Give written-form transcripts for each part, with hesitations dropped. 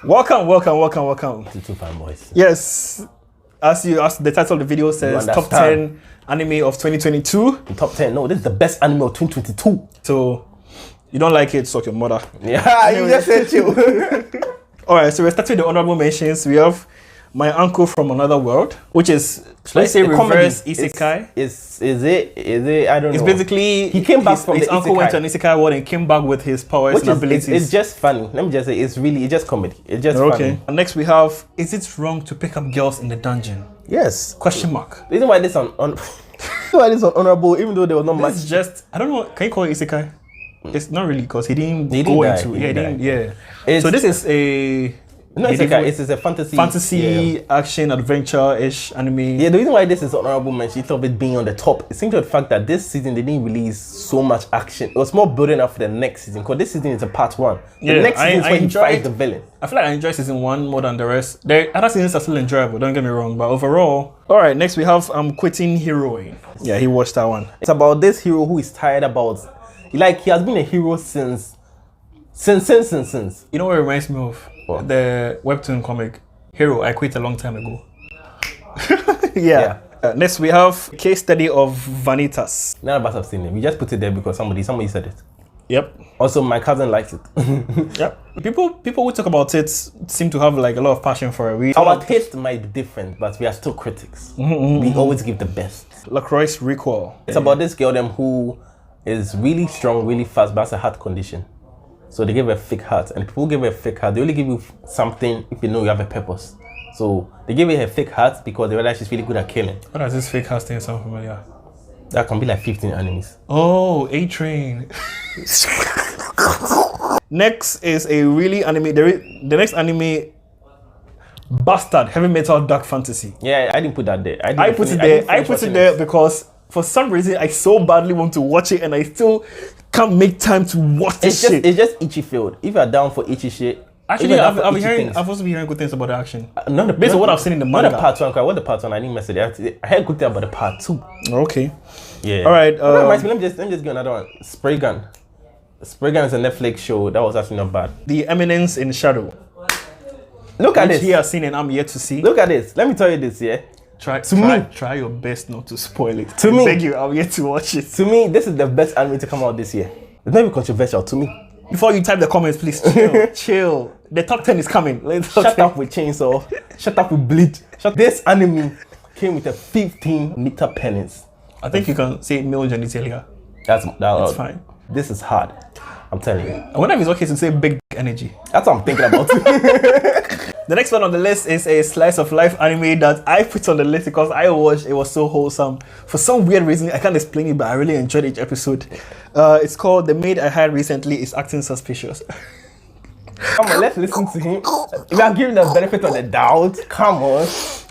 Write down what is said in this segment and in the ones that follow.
Welcome. 2 fanboys. Yes, as the title of the video says, top 10 anime of 2022. Top 10. No, this is the best anime of 2022. So, you don't like it, suck your mother. Yeah, you just said you. Alright, so we're starting with the honorable mentions. We have My Uncle from Another World, which is, let's say, reverse isekai. Is it? I don't know. It's basically, he came back from his the uncle isekai. went to an isekai world and came back with his powers and abilities. It's just funny. Let me just say, it's just comedy. It's just funny. And next we have, is it wrong to pick up girls in the dungeon? Yes. Question mark. The reason why this on why this honorable, even though there was not much. It's just, I don't know, can you call it isekai? It's not really, because he didn't So this is a... No, it's a fantasy action, adventure-ish anime. Yeah, the reason why this is honorable mention, of it being on the top, it seems to the fact that this season they didn't release so much action. It was more building up for the next season, because this season is a part 1. The next season is when he fights the villain. I feel like I enjoy season 1 more than the rest. The other seasons are still enjoyable, don't get me wrong, but overall... Alright, next we have Quitting Heroine. Yeah, he watched that one. It's about this hero who is tired about... Like, he has been a hero since. You know what it reminds me of? What? The webtoon comic, Hero, I Quit a Long Time Ago. Yeah. Next we have Case Study of Vanitas. None of us have seen it. We just put it there because somebody said it. Yep. Also, my cousin likes it. Yep. People who talk about it seem to have like a lot of passion for it. Our taste might be different, but we are still critics. We always give the best. LaCroix's Recall. It's about this girl who is really strong, really fast, but has a heart condition. So they give her a fake heart, and people give her a fake heart. They only give you something if you know you have a purpose. So they give her a fake heart because they realize she's really good at killing. What does this fake heart thing sound familiar? That can be like 15 enemies. Oh, A-Train. Next is a really anime. The next anime, Bastard, Heavy Metal Dark Fantasy. Yeah, I didn't put that there. I put it there because for some reason I so badly want to watch it and I still can't make time to watch this shit. It's just itchy field. If you're down for itchy shit. Actually, I've also been hearing good things about the action. Based on what I've seen in the manga. Not the part 1, what the part 1, I didn't mess it. I heard good things about the part 2. Okay. Yeah. Alright. Let me just get another one. Spray Gun. Spray Gun is a Netflix show. That was actually not bad. The Eminence in Shadow. Look at this. He has seen and I'm yet to see. Look at this. Let me tell you this, yeah. Try your best not to spoil it. I beg you, I'm yet to watch it. To me, this is the best anime to come out this year. It's not even controversial to me. Before you type the comments, please chill. The top 10 is coming. Shut up with Chainsaw. Shut up with Bleach. This anime came with a 15-meter penis. I think you can say male genitalia. That's fine. This is hard. I'm telling you. I wonder if it's okay to say big energy. That's what I'm thinking about. The next one on the list is a slice of life anime that I put on the list because I watched. It was so wholesome. For some weird reason, I can't explain it, but I really enjoyed each episode. It's called The Maid I Hired Recently is Acting Suspicious. Come on, let's listen to him. We are giving the benefit of the doubt. Come on.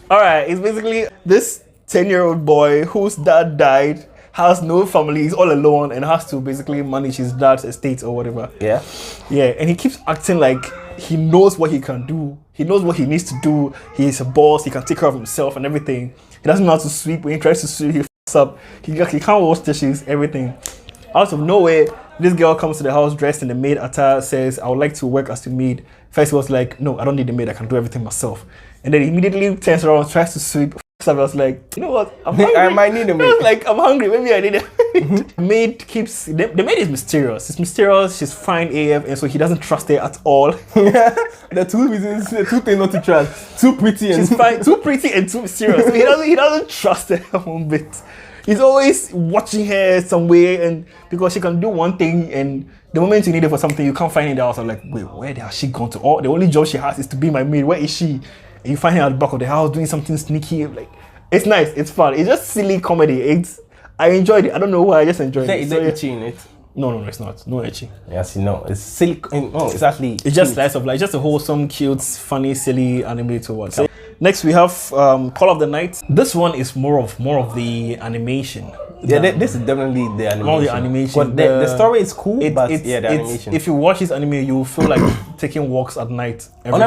Alright, it's basically this 10-year-old boy whose dad died, has no family, he's all alone, and has to basically manage his dad's estate or whatever. Yeah. Yeah, and he keeps acting like he knows what he can do. He knows what he needs to do. He's a boss. He can take care of himself and everything. He doesn't know how to sweep. When he tries to sweep, he f***s up. He can't wash dishes, everything. Out of nowhere, this girl comes to the house dressed in the maid attire, says, I would like to work as the maid. First he was like, no, I don't need the maid. I can do everything myself. And then he immediately turns around, tries to sweep. I was like, you know what? I'm hungry. I might need a maid. I was like, I'm hungry. Maybe I need a maid. The maid is mysterious. It's mysterious. She's fine AF, and so he doesn't trust her at all. The two things not to trust. Too pretty and she's fine. Too pretty and too mysterious. So he doesn't trust her one bit. He's always watching her somewhere, and because she can do one thing, and the moment you need her for something, you can't find her in the house. I'm like, wait, where has she gone to? Oh, the only job she has is to be my maid. Where is she? And you find her at the back of the house doing something sneaky. Like, it's nice, it's fun. It's just silly comedy. I enjoyed it. I don't know why, I just enjoyed it. Is there itchy in it? No, it's not. No itchy. Yes, you know, it's silly. Oh, it's actually. It's just slice of life. Just a wholesome, cute, funny, silly anime to watch. So, next we have Call of the Night. This one is more of the animation. Yeah, this is definitely the animation. More the animation. But the story is cool, but the animation. If you watch this anime, you will feel like taking walks at night. On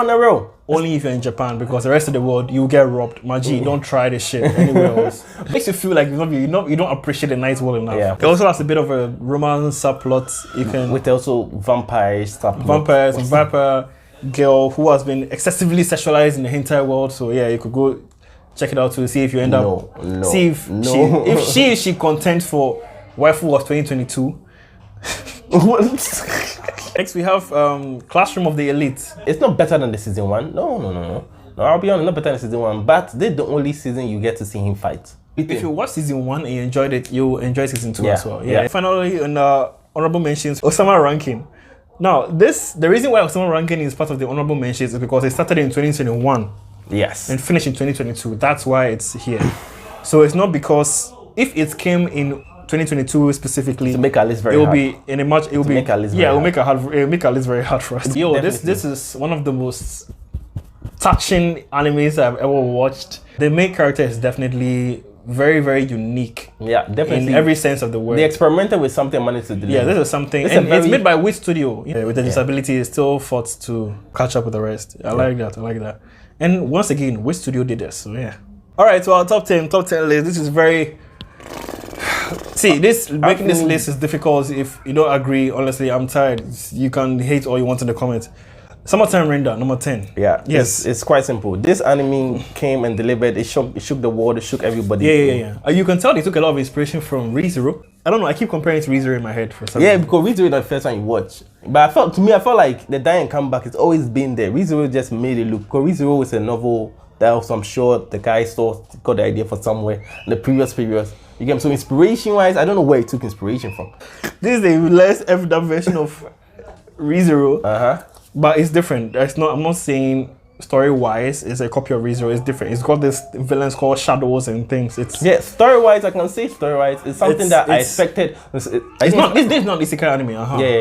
a row. Only if you're in Japan, because the rest of the world, you get robbed. Maji, don't try this shit anywhere else. It makes you feel like you don't appreciate the night world enough. Yeah. It also has a bit of a romance subplot. You can with also vampires, vampire. girl who has been excessively sexualized in the entire world. So yeah, you could go check it out to see if you end up see if she content for waifu of 2022. Next we have Classroom of the Elite. It's not better than the season 1. No, I'll be honest, not better than season 1, but this is the only season you get to see him fight. If you watch season 1 and you enjoyed it, you'll enjoy season 2 as well. Yeah. Finally, in honorable mentions, Osama ranking. Now, the reason why Osama ranking is part of the honorable mentions is because it started in 2021. Yes. And finished in 2022. That's why it's here. So it's not because if it came in 2022 specifically, to make our list very it will hard. Be in a much. It will be make our list yeah. It will make our list very hard for us. Yo, this is one of the most touching animes I've ever watched. The main character is definitely very, very unique. Yeah, definitely. In every sense of the word. They experimented with something and managed to deliver. Yeah, this is something. And it's made by Wit Studio. Yeah, with the disability, it still fought to catch up with the rest. I like that. And once again, Wit Studio did this. So yeah. All right, so our top 10 list. This is very. See, making this list is difficult if you don't agree. Honestly, I'm tired. You can hate all you want in the comments. Summertime Render, number 10. Yeah. Yes. It's quite simple. This anime came and delivered. It shook the world. It shook everybody. Yeah. You can tell they took a lot of inspiration from ReZero. I don't know. I keep comparing to ReZero in my head for some reason. Because ReZero is the first time you watch. But I felt like the die and comeback has always been there. ReZero just made it look. Because ReZero was a novel that also, I'm sure the guy got the idea from somewhere in the previous. You get so inspiration-wise, I don't know where he took inspiration from. This is a less effed up version of ReZero. But it's different. I'm not saying story-wise it's a copy of ReZero. It's different. It's got this villains called shadows and things. Story-wise, I can say story-wise. It's something that I expected. This is not isekai anime.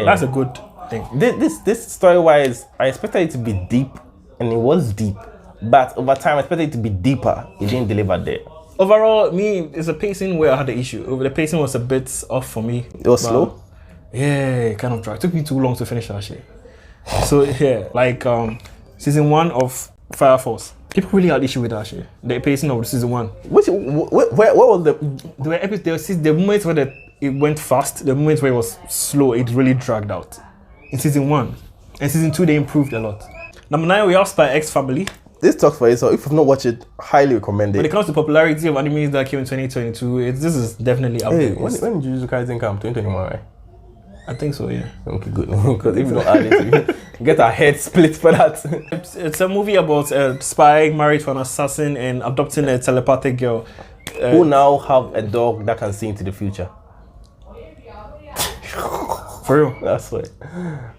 That's a good thing. This story-wise, I expected it to be deep, and it was deep. But over time, I expected it to be deeper. It didn't deliver there. Overall, it's a pacing where I had the issue. The pacing was a bit off for me. It was slow? Yeah, it kind of dry. It took me too long to finish that shit. So yeah, like season 1 of Fire Force. People really had issue with that shit. The pacing of season 1. What was the moments where it went fast, the moments where it was slow, it really dragged out. In season 1. And season 2 they improved a lot. Number 9 we have Spy X Family. This talks for itself. If you've not watched it, highly recommend it. When it comes to popularity of animes that came in 2022, this is definitely up there. When did Jujutsu Kaisen come? 2021, right? I think so, yeah. Okay, good. Because if you don't add it, you get our head split for that. It's a movie about a spy married to an assassin and adopting a telepathic girl. Who now have a dog that can see into the future. For real? That's right.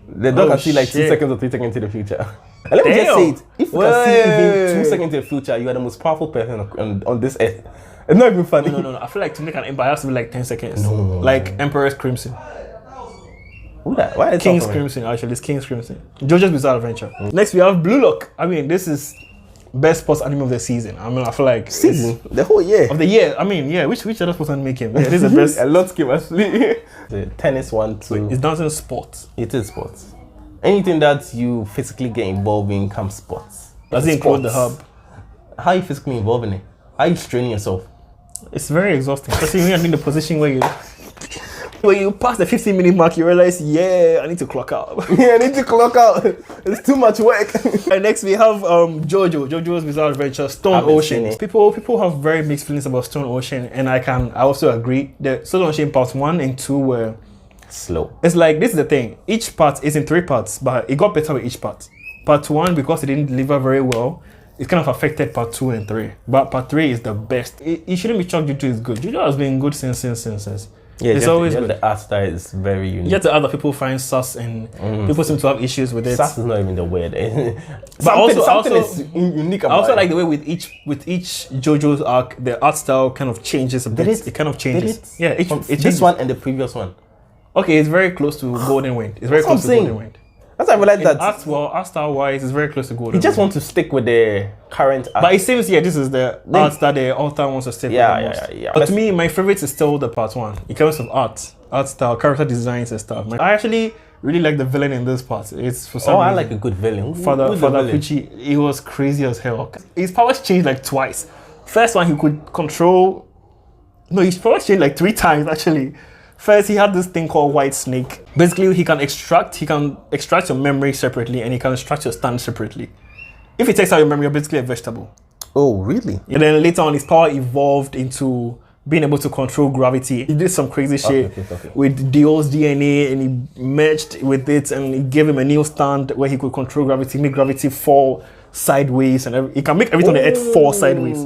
The dog can see like 2 seconds or 3 seconds into the future. And let me just say it. If you can see even 2 seconds into the future, you are the most powerful person on this earth. It's not even funny. No. I feel like to make an empire has to be like 10 seconds. No. Like Emperor's Crimson. Who that? Why is King's Crimson, actually. It's King's Crimson. JoJo's Bizarre Adventure. Next, we have Blue Lock. I mean, this is best sports anime of the season. I mean, I feel like season? The whole year? Of the year. I mean, yeah. Which other sports anime came? Yeah, this is the best. A lot came actually. The tennis one too. It's not in sports. It is sports. Anything that you physically get involved in comes sports. Does it include the hub? How are you physically involved in it? How are you straining yourself? It's very exhausting. Especially when you're in the position where you pass the 15-minute mark, you realize, I need to clock out. I need to clock out. It's too much work. And next we have JoJo's Bizarre Adventure, Stone Ocean. People have very mixed feelings about Stone Ocean, and I also agree. The Stone Ocean parts 1 and 2 were slow. It's like, this is the thing. Each part is in 3 parts, but it got better with each part. Part 1, because it didn't deliver very well, it kind of affected part 2 and 3. But part 3 is the best. It shouldn't be chalked JoJo is good. JoJo has been good since. Yeah, it's always good. The art style is very unique. Yet the other people find sus, and people seem to have issues with it. Sus is not even the word. But something is unique about it. I also like the way with each JoJo's arc, the art style kind of changes a bit. It kind of changes. Yeah, it changes. This one and the previous one. Okay, it's very close to Golden Wind. It's very close to Golden Wind. That's why I realized that. Art style wise, it's very close to Golden Wind. You just want to stick with the current art. But it seems, this is the art that the author wants to stick with the most. Yeah. But to me, my favorite is still the part 1. In terms of art style, character designs and stuff. I actually really like the villain in this part. It's for some reason. I like a good villain. Father Kuchi, he was crazy as hell. His powers changed like twice. First one, he could control. No, his powers changed like 3 times actually. First, he had this thing called White Snake. Basically, he can extract your memory separately, and he can extract your stand separately. If he takes out your memory, you're basically a vegetable. Oh, really? And then later on, his power evolved into being able to control gravity. He did some crazy shit with Dio's DNA, and he merged with it, and it gave him a new stand where he could control gravity, make gravity fall sideways, and he can make everything on the earth fall sideways.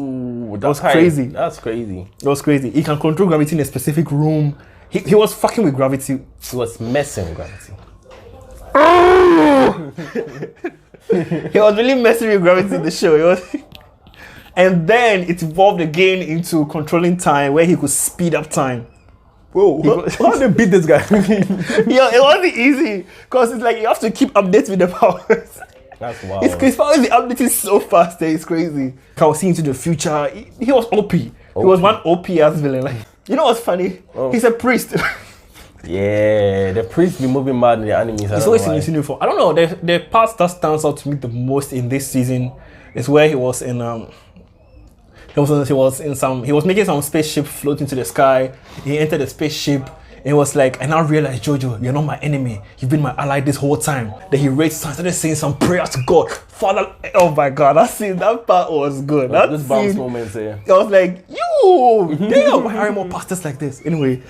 That was crazy. That's crazy. It was crazy. He can control gravity in a specific room. He was fucking with gravity. He was messing with gravity. He was really messing with gravity in the show. And then it evolved again into controlling time, where he could speed up time. Whoa, how did they beat this guy? Yeah, it wasn't easy. Because it's like you have to keep updates with the powers. That's wild. His powers is updating so fast, it's crazy. I was seeing into the future. He was OP. He was one OP ass villain. Like, you know what's funny? He's a priest. Yeah, the priest be moving mad in the animes. He's always in his uniform. I don't know. The part that stands out to me the most in this season is where he was in he was making some spaceship float into the sky. He entered the spaceship and he was like, and I realized, Jojo, you're not my enemy. You've been my ally this whole time. Then he raised his hand, started saying some prayer to God. Father, oh my God, that part was good. Those bounce moments there. I was like, damn, why are more pastors like this? Anyway.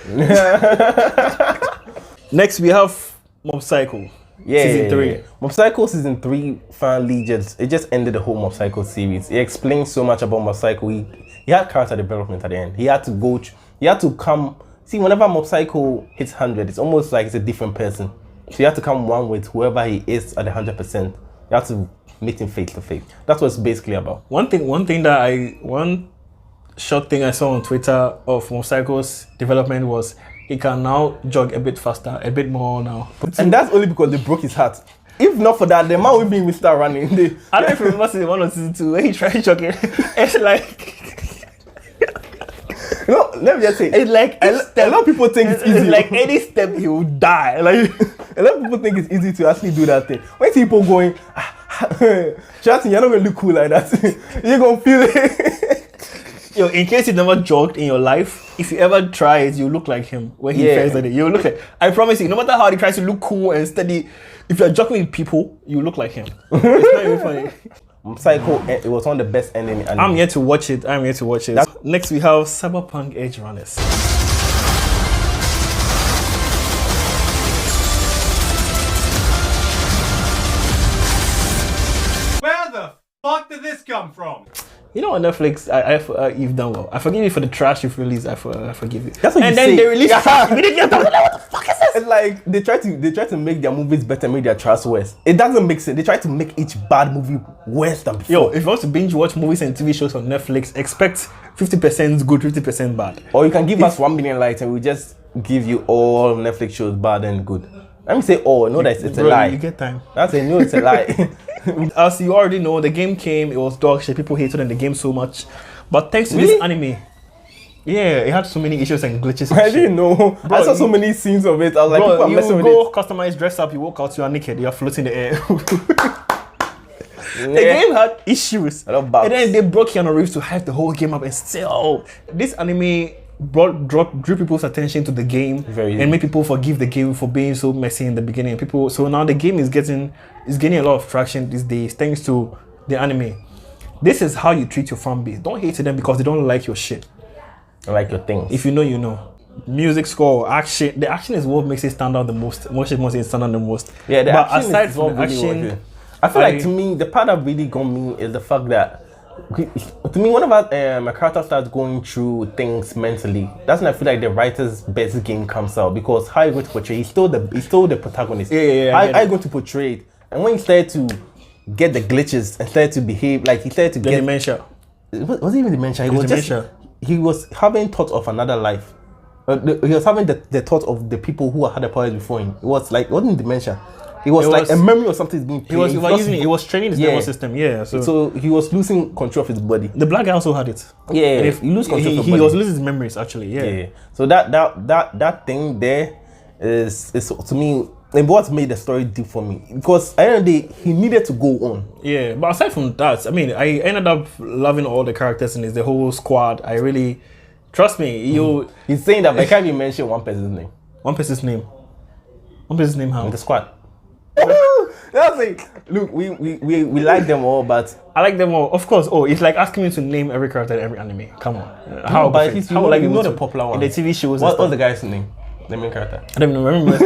Next we have Mob Psycho. Season 3. Mob Psycho Season 3 finally it just ended the whole Mob Psycho series. It explains so much about Mob Psycho. He had character development at the end. He had to come. See, whenever Mob Psycho hits 100, it's almost like it's a different person. So you have to come one with whoever he is at 100%. You have to meet him face to face. That's what it's basically about. One short thing I saw on Twitter of Mob Psycho's development was he can now jog a bit faster, a bit more now. And that's only because they broke his heart. If not for that, the man would be even start running. I don't know if you remember season 1 or season 2 where he tried jogging. It's like... No, let me just say, it's like a lot of people think it's easy. It's like any step he will die. Like a lot of people think it's easy to actually do that thing. When people going, chatting, you're not gonna look cool like that. You're gonna feel it. Yo, in case you never jogged in your life, if you ever try it, you look like him when he first did it. You look like. I promise you, no matter how he tries to look cool and steady, if you're jogging with people, you look like him. It's not even funny. Psycho, it was one of the best ending anime. I'm here to watch it. Next we have Cyberpunk Edge Runners. Where the fuck did this come from? You know, on Netflix, you've done well. I forgive you for the trash you've released. I forgive you. That's what and you then say. They release trash immediately. What the fuck is this? It's like they try to make their movies better, make their trash worse. It doesn't make sense. They try to make each bad movie worse than before. Yo, if you want to binge watch movies and TV shows on Netflix, expect 50% good, 50% bad. Or you can give us 1 million likes and we just give you all Netflix shows bad and good. Let me say all. No, it's a lie. You get time. That's a no, it's a lie. As you already know, the game came, it was dog shit. People hated on the game so much. But thanks to this anime, it had so many issues and glitches. I didn't know. Bro, I saw so many scenes of it. I was like, people are messing with it. You go customize, dress up, you walk out, you are naked, you are floating in the air. The game had issues. And then they brought Keanu Reeves to hype the whole game up, and still, this anime drew people's attention to the game and made people forgive the game for being so messy in the beginning. So now the game is getting a lot of traction these days thanks to the anime. This is how you treat your fan base. Don't hate them because they don't like your shit. I like your things. If you know, you know. Music score, action. The action is what makes it stand out the most. Most it stand out the most. Yeah, but aside from the action, I feel like to me the part that really got me is the fact that to me, whenever a character starts going through things mentally, that's when I feel like the writer's best game comes out, because how you going to portray? He's still the protagonist. Yeah. How you going to portray it? And when he started to get the glitches and started to behave like he started to get dementia. Was it even dementia? He was having thoughts of another life. He was having the thought of the people who had the powers before him. It wasn't dementia. It was like a memory of something being played. He was training his nervous system. Yeah. So he was losing control of his body. The black guy also had it. Yeah. If you lose control of your body. He was losing his memories actually. Yeah. So that thing there is to me what made the story deep for me, because at the end of the day he needed to go on. Yeah. But aside from that, I mean, I ended up loving all the characters and the whole squad. I really Trust me, He's saying that, but can't even mention one person's name. One person's name. One person's name how? In the squad. That's like, look, we like them all, but I like them all, of course. Oh, it's like asking me to name every character in every anime. Come on. How? But at least how would I be able the to? popular one In the TV shows. What's the guy's name? The main character. I don't even remember.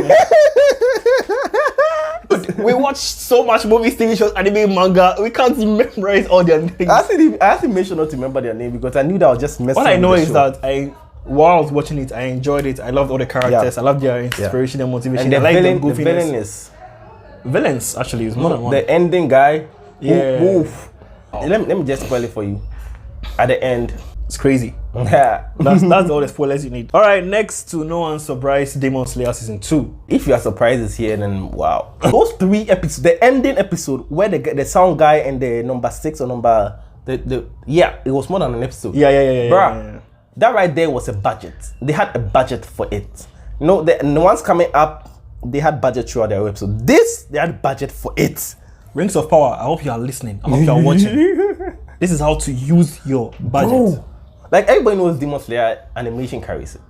We watch so much movies, TV shows, anime, manga. We can't memorize all their names. I actually made sure not to remember their name because I knew that I was just messing. All I know is that while I was watching it, I enjoyed it. I loved all the characters. I loved their inspiration and motivation. And the I like villain, the the villain is villains. Actually, is more than one. the ending guy. Yeah. Oof. Let me just spoil it for you. At the end, It's crazy. if That's all the spoilers you need. All right, next to no one's surprise, Demon Slayer season 2. you are surprised it's here, then wow. Those 3 episodes, the ending episode where the sound guy and the number 6 or number it was more than an episode. Yeah. Bruh, that right there was a budget. They had a budget for it. You know, the ones coming up, they had budget throughout their episode. This, they had budget for it. Rings of Power. I hope you are listening. I hope you are watching. This is how to use your budget. Bro, like everybody knows Demon Slayer animation carries it.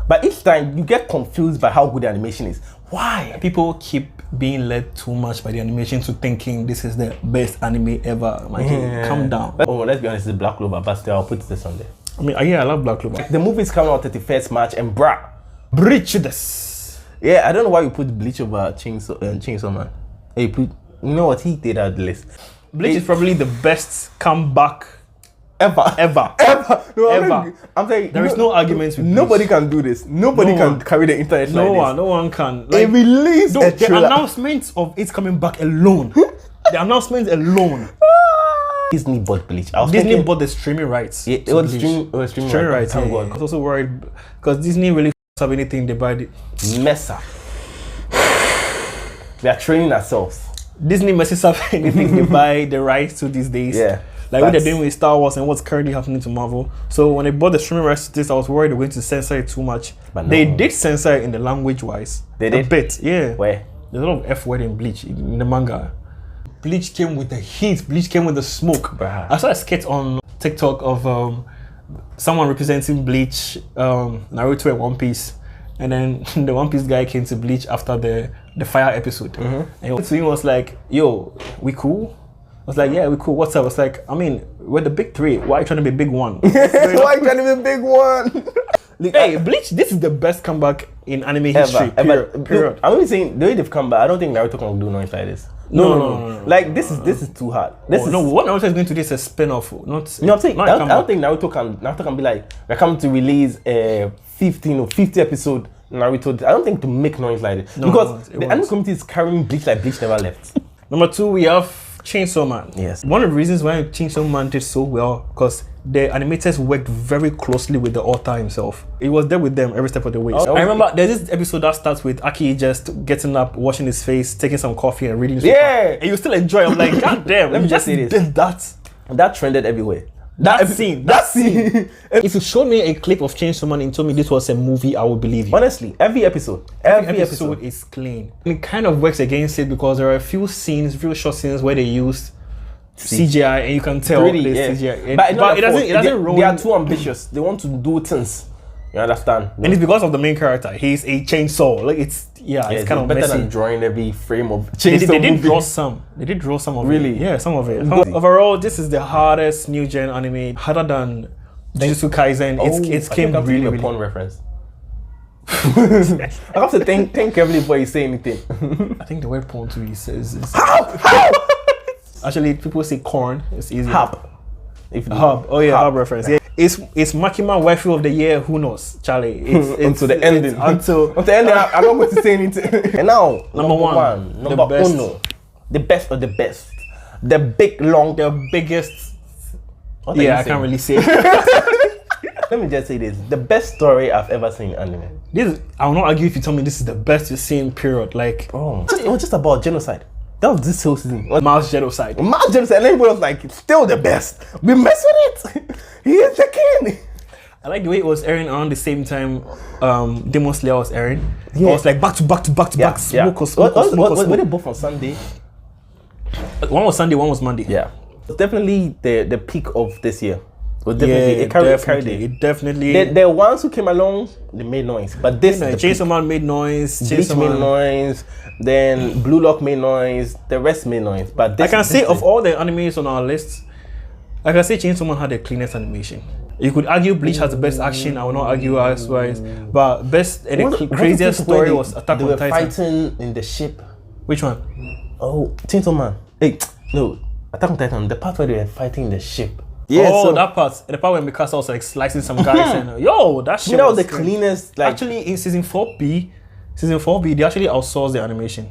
But each time you get confused by how good the animation is. Why? People keep being led too much by the animation to thinking this is the best anime ever. Like, calm down. Oh, let's be honest, it's Black Clover, but still, I'll put this on there. I mean, I love Black Clover. The movie's coming out 31st March, and Bleach this. yeah, I don't know why you put Bleach over Chainsaw Man. Hey, you know what? He did at the list. Bleach is probably the best comeback Ever. No, Ever. I'm saying There is no argument with Bleach. nobody can do this. Nobody can carry the internet like this. No one can. They released a the trailer. announcement of it coming back alone. The announcement alone. Disney bought Bleach. Disney bought the streaming rights. Yeah, it was streaming rights. Thank Yeah. I God. was also worried because Disney really have anything they buy. Mess up. We are training ourselves. Disney messes up anything they buy the rights to these days. Yeah. Like what they're doing with Star Wars and what's currently happening to Marvel. So when they bought the streaming rights to this, I was worried they were going to censor it too much. But no. They did censor it in the language wise. They A did? bit, yeah. Where? There's a lot of F word in Bleach in the manga. Bleach came with the heat. Bleach came with the smoke. Bruh. I saw a skit on TikTok of someone representing Bleach, Naruto and One Piece, and then the One Piece guy came to Bleach after the fire episode, and he was like, "Yo, we cool?" I was like, "Yeah, we cool. What's up?" I was like, "I mean, we're the big 3. Why are you trying to be big 1?" Why you trying to be a big one? Hey, Bleach, this is the best comeback in anime history. Period. Look, I'm only saying the way they've come back. I don't think Naruto can do noise like this. No. Like this is too hard. What Naruto is going to do is a spin-off. Not. You know what I'm saying? not I a don't comeback. think Naruto can be like, we're coming to release a 15 or 50 episode Naruto. I don't think to make noise like this. Because the anime community is carrying Bleach like Bleach never left. Number 2, we have Chainsaw Man. Yes. One of the reasons why Chainsaw Man did so well, because the animators worked very closely with the author himself. It was there with them every step of the way. I remember there's this episode that starts with Aki just getting up, washing his face, taking some coffee and reading. Yeah. And you still enjoy it. I'm like, God damn, Let me just say this. did that. That trended everywhere. That scene. If If you showed me a clip of Chainsaw Man and told me this was a movie, I would believe you. honestly, every episode is clean. It kind of works against it because there are a few short scenes where they used CGI and you can tell really, there's yeah. CGI. But it doesn't ruin. They are too ambitious. They want to do things. You understand? And it's because of the main character. He's a chainsaw. Like it's kind of better messy. than drawing every frame of They chainsaw did movie. draw some. They did draw some of Really? it. Yeah, some of it. Overall, this is the hardest new gen anime, harder than Jujutsu Kaisen. It's came really, a really. porn reference. I have to think carefully before you say anything. I think the word porn too is How? actually people say corn. It's easy. Hub. Hub. Oh yeah, hub reference. Yeah. It's Makima waifu of the year. Who knows, Charlie? It's Until the ending. Until the ending, I'm not going to say anything. And now, number one, the best. uno, the best of the best, the big long, the biggest. What are Yeah, you I saying? can't really say. Let me just say this: the best story I've ever seen in anime. I will not argue if you tell me this is the best you've seen. Period. Like, It was just about genocide. That was this whole season. Mass genocide. Mass genocide, and everybody was like, still the best. We mess with it. He is the king. I like the way it was airing around the same time Demon Slayer was airing. Yeah. It was like back to back, smoke. Were they both on Sunday? One was Sunday, one was Monday. Yeah. It's definitely the peak of this year. Well, definitely, Yeah, it carried definitely. it. It definitely. The ones who came along, they made noise. But this, You know, Chainsaw Man made noise. Bleach Chainsaw made Man. noise. Then Blue Lock made noise. The rest made noise. But this, I can say this of all the animes on our list, I can say Chainsaw Man had the cleanest animation. You could argue Bleach has the best action. I will not argue otherwise. But best and the craziest story was Attack they on were Titan. fighting in the ship. Which one? Oh, Chainsaw Man. Hey, no, Attack on Titan. The part where they were fighting the ship. That part. The part where Mikasa was like slicing some guys and that shit. That was was the great. cleanest. Like, Actually, in season 4B, they actually outsourced the animation.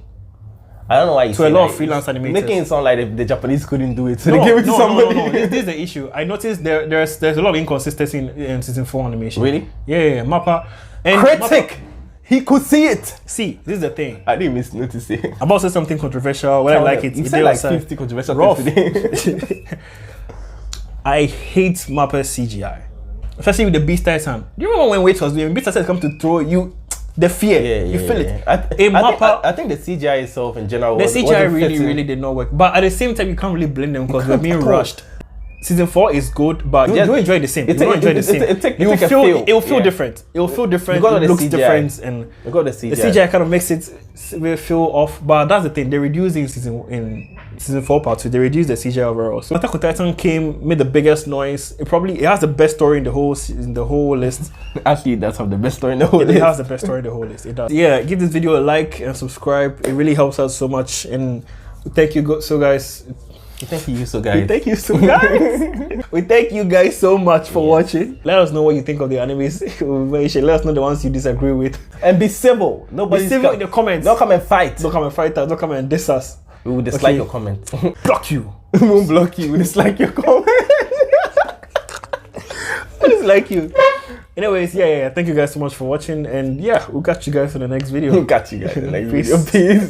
I don't know why you To a lot of freelance animators. making it sound like the Japanese couldn't do it, so No, they gave it to somebody. no. This is the issue. I noticed there's a lot of inconsistency in season 4 animation. Really? Yeah. Mappa. And Critic, he could see it. See, this is the thing. I didn't miss notice it. I'm about to say something controversial. Whether I like it, You it said did like outside. 50 controversial Rough. things today. I hate Mappa's CGI, especially with the Beast Titan. Do you remember when Wait was doing Beast Titan come to throw you? The fear, you feel it. I think the CGI itself in general The CGI really, fitting. really did not work. But at the same time, you can't really blame them because we're being rushed. Season 4 is good, but you don't enjoy the same. You don't enjoy the same. It will feel different. It will feel different. Because It of looks the CGI. different, and Because the the CGI kind of makes it feel off. But that's the thing. They reduced in season 4 part 2. They reduced the CGI overall. So Attack on Titan made the biggest noise. It has the best story in the whole list. Actually, that's the best story in the whole It list. has the best story in the whole list. It does. Yeah, give this video a like and subscribe. It really helps us so much. And thank you, guys. Thank you, so guys. Thank you so guys. We thank you guys so much for watching. Let us know what you think of the animes. Let us know the ones you disagree with. And be civil. Nobody Be civil in the comments. Don't come and fight. Don't come and fight us. Don't come and diss us. We will dislike your comment. Block you. We won't block you. We dislike your comment. Dislike you. Anyways, yeah. Thank you guys so much for watching. And yeah, we'll catch you guys in the next video. We'll catch you guys in the next Peace. video. Peace.